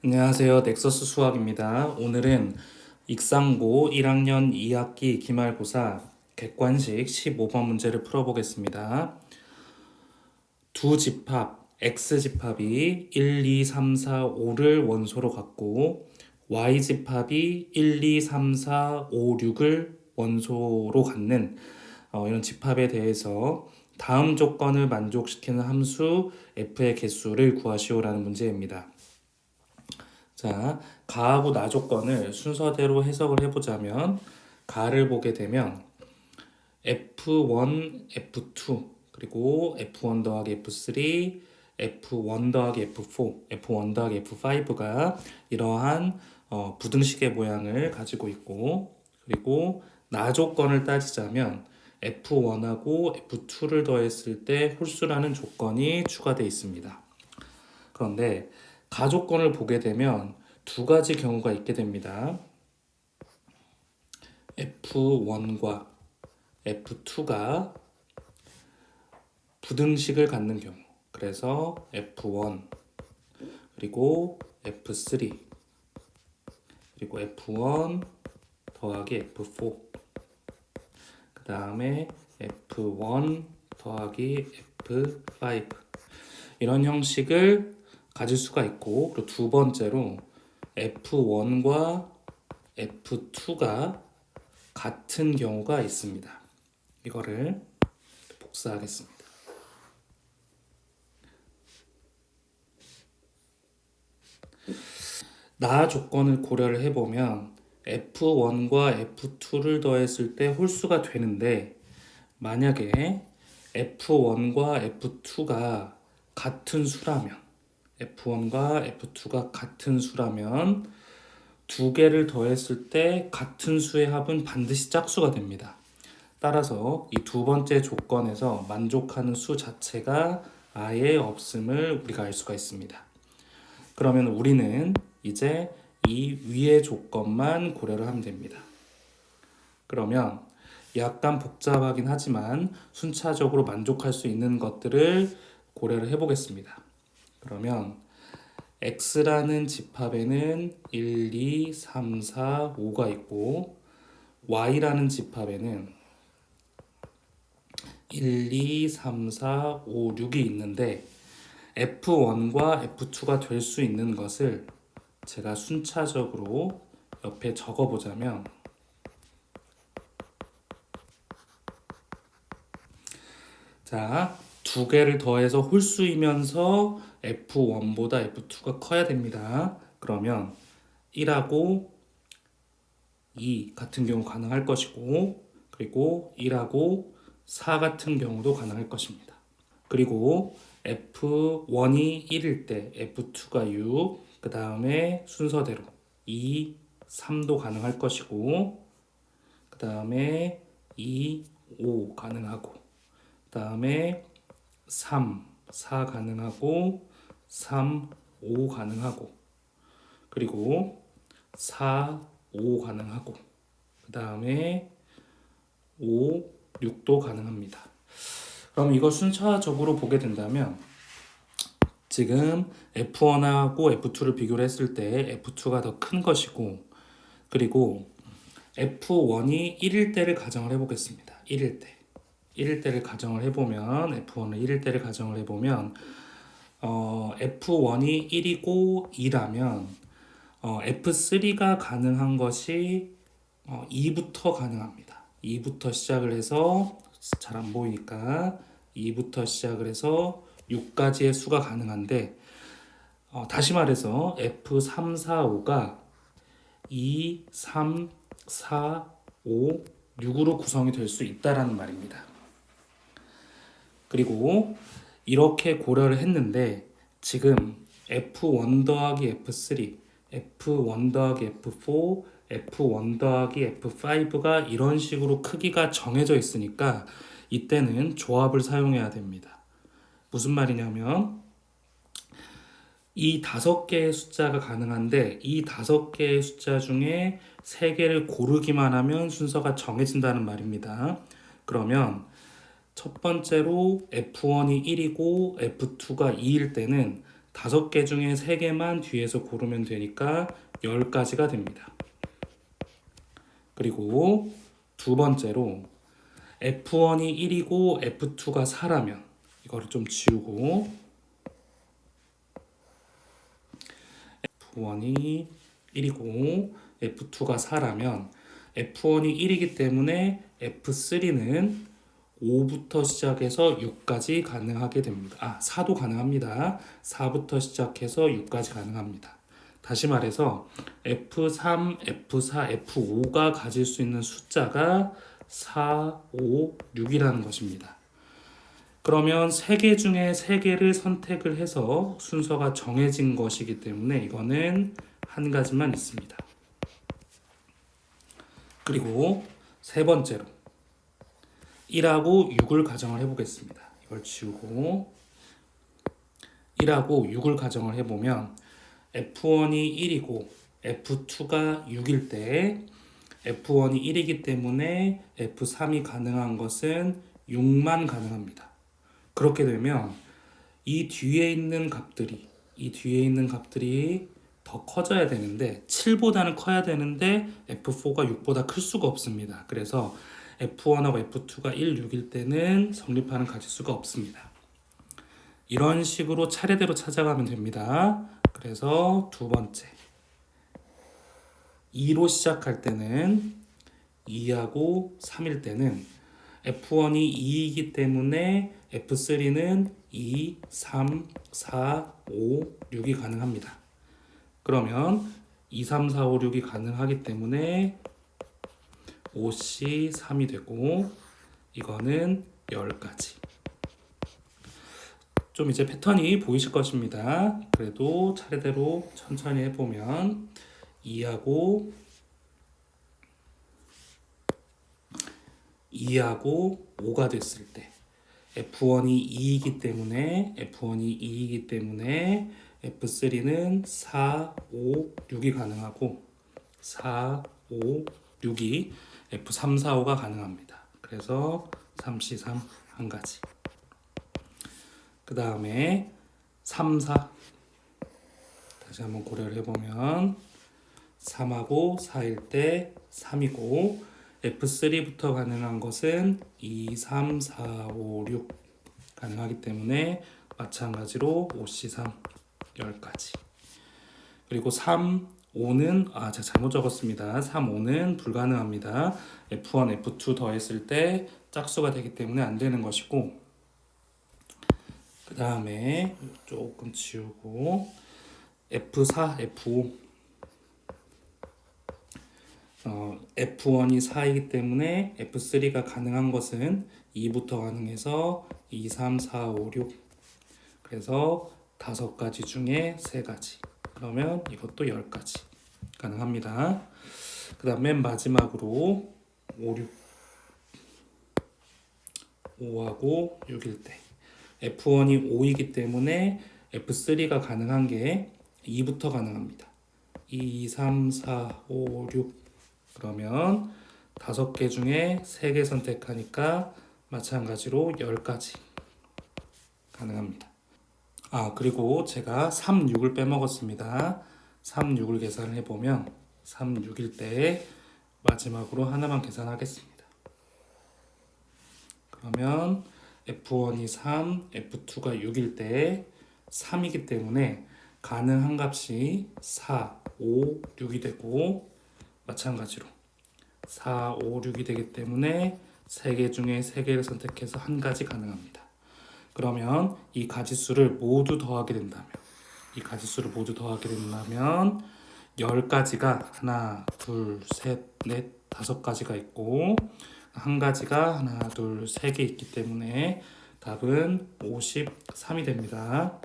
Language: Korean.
안녕하세요. 넥서스 수학입니다. 오늘은 익상고 1학년 2학기 기말고사 객관식 15번 문제를 풀어보겠습니다. 두 집합, X집합이 1, 2, 3, 4, 5를 원소로 갖고 Y집합이 1, 2, 3, 4, 5, 6을 원소로 갖는 이런 집합에 대해서 다음 조건을 만족시키는 함수 f의 개수를 구하시오라는 문제입니다. 자, 가하고 나 조건을 순서대로 해석을 해보자면 가를 보게 되면 F1, F2 그리고 F1 더하기 F3, F1 더하기 F4, F1 더하기 F5가 이러한 부등식의 모양을 가지고 있고, 그리고 나 조건을 따지자면 F1하고 F2를 더했을 때 홀수라는 조건이 추가되어 있습니다. 그런데 가조건을 보게 되면 두 가지 경우가 있게 됩니다. F1과 F2가 부등식을 갖는 경우, 그래서 F1 그리고 F3 그리고 F1 더하기 F4 그 다음에 F1 더하기 F5 이런 형식을 가질 수가 있고, 그리고 두 번째로 F1과 F2가 같은 경우가 있습니다. 이거를 복사하겠습니다. 나 조건을 고려를 해보면 F1과 F2를 더했을 때 홀수가 되는데, 만약에 F1과 F2가 같은 수라면 두 개를 더했을 때 같은 수의 합은 반드시 짝수가 됩니다. 따라서 이 두 번째 조건에서 만족하는 수 자체가 아예 없음을 우리가 알 수가 있습니다. 그러면 우리는 이제 이 위의 조건만 고려를 하면 됩니다. 그러면 약간 복잡하긴 하지만 순차적으로 만족할 수 있는 것들을 고려를 해보겠습니다. 그러면 X라는 집합에는 1, 2, 3, 4, 5가 있고 Y라는 집합에는 1, 2, 3, 4, 5, 6이 있는데 F1과 F2가 될 수 있는 것을 제가 순차적으로 옆에 적어보자면, 자, 두 개를 더해서 홀수이면서 F1보다 F2가 커야 됩니다. 그러면 1하고 2 같은 경우 가능할 것이고, 그리고 1하고 4 같은 경우도 가능할 것입니다. 그리고 F1이 1일 때 F2가 6, 그 다음에 순서대로 2, 3도 가능할 것이고, 그 다음에 2, 5 가능하고, 그 다음에 3, 4 가능하고, 3, 5 가능하고, 그리고 4, 5 가능하고, 그 다음에 5, 6도 가능합니다. 그럼 이걸 순차적으로 보게 된다면 지금 F1하고 F2를 비교를 했을 때 F2가 더 큰 것이고, 그리고 F1이 1일 때를 가정을 해보겠습니다. 1일 때를 가정을 해보면 F1을 1일 때를 가정을 해보면 F1이 1이고 2라면 F3가 가능한 것이 2부터 가능합니다. 2부터 시작을 해서 잘 안 보이니까 2부터 시작을 해서 6까지의 수가 가능한데, 다시 말해서 F3, 4, 5가 2, 3, 4, 5, 6으로 구성이 될 수 있다라는 말입니다. 그리고 이렇게 고려를 했는데 지금 F1 더하기 F3, F1 더하기 F4, F1 더하기 F5가 이런 식으로 크기가 정해져 있으니까 이때는 조합을 사용해야 됩니다. 무슨 말이냐면 이 5개의 숫자가 가능한데 이 5개의 숫자 중에 3개를 고르기만 하면 순서가 정해진다는 말입니다. 그러면 첫 번째로 F1이 1이고 F2가 2일 때는 5개 중에 3개만 뒤에서 고르면 되니까 10가지가 됩니다. 그리고 두 번째로 F1이 1이고 F2가 4라면 이거를 좀 지우고 F1이 1이고 F2가 4라면 F1이 1이기 때문에 F3는 5부터 시작해서 6까지 가능하게 됩니다. 4도 가능합니다. 4부터 시작해서 6까지 가능합니다. 다시 말해서 F3, F4, F5가 가질 수 있는 숫자가 4, 5, 6이라는 것입니다. 그러면 3개 중에 3개를 선택을 해서 순서가 정해진 것이기 때문에 이거는 한 가지만 있습니다. 그리고 세 번째로 1하고 6을 가정을 해보겠습니다. 이걸 지우고 1하고 6을 가정을 해보면 F1이 1이고 F2가 6일 때 F1이 1이기 때문에 F3이 가능한 것은 6만 가능합니다. 그렇게 되면 이 뒤에 있는 값들이 더 커져야 되는데 7보다는 커야 되는데 F4가 6보다 클 수가 없습니다. 그래서 F1하고 F2가 1, 6일 때는 성립하는 가짓수가 없습니다. 이런 식으로 차례대로 찾아가면 됩니다. 그래서 두 번째 2로 시작할 때는 2하고 3일 때는 F1이 2이기 때문에 F3는 2, 3, 4, 5, 6이 가능합니다. 그러면 2, 3, 4, 5, 6이 가능하기 때문에 5C 3이 되고 이거는 10가지. 좀 이제 패턴이 보이실 것입니다. 그래도 차례대로 천천히 해보면 2하고 5가 됐을 때 F1이 2이기 때문에 F3는 4, 5, 6이 가능하고 4, 5, 6이 F3, 4, 5가 가능합니다. 그래서 3C3 한 가지. 그 다음에 3, 4 다시 한번 고려를 해보면 3하고 4일 때 3이고 F3부터 가능한 것은 2, 3, 4, 5, 6 가능하기 때문에 마찬가지로 5C3 10가지. 그리고 3, 5는 제가 잘못 적었습니다. 3, 5는 불가능합니다. F1, F2 더했을 때 짝수가 되기 때문에 안 되는 것이고 그 다음에 조금 지우고 F4, F5 F1이 4이기 때문에 F3가 가능한 것은 2부터 가능해서 2, 3, 4, 5, 6 그래서 5가지 중에 3가지 그러면 이것도 10가지 가능합니다. 그 다음 맨 마지막으로 5하고 6일 때 F1이 5이기 때문에 F3가 가능한 게 2부터 가능합니다. 2, 3, 4, 5, 6 그러면 5개 중에 3개 선택하니까 마찬가지로 10가지 가능합니다. 그리고 제가 3, 6을 빼먹었습니다. 3, 6을 계산을 해보면 3, 6일 때 마지막으로 하나만 계산하겠습니다. 그러면 F1이 3, F2가 6일 때 3이기 때문에 가능한 값이 4, 5, 6이 되고 마찬가지로 4, 5, 6이 되기 때문에 3개 중에 3개를 선택해서 한 가지 가능합니다. 그러면 이 가짓수를 모두 더하게 된다면 10가지가 하나, 둘, 셋, 넷, 5가지가 있고 한 가지가 하나, 둘, 3개 있기 때문에 답은 53이 됩니다.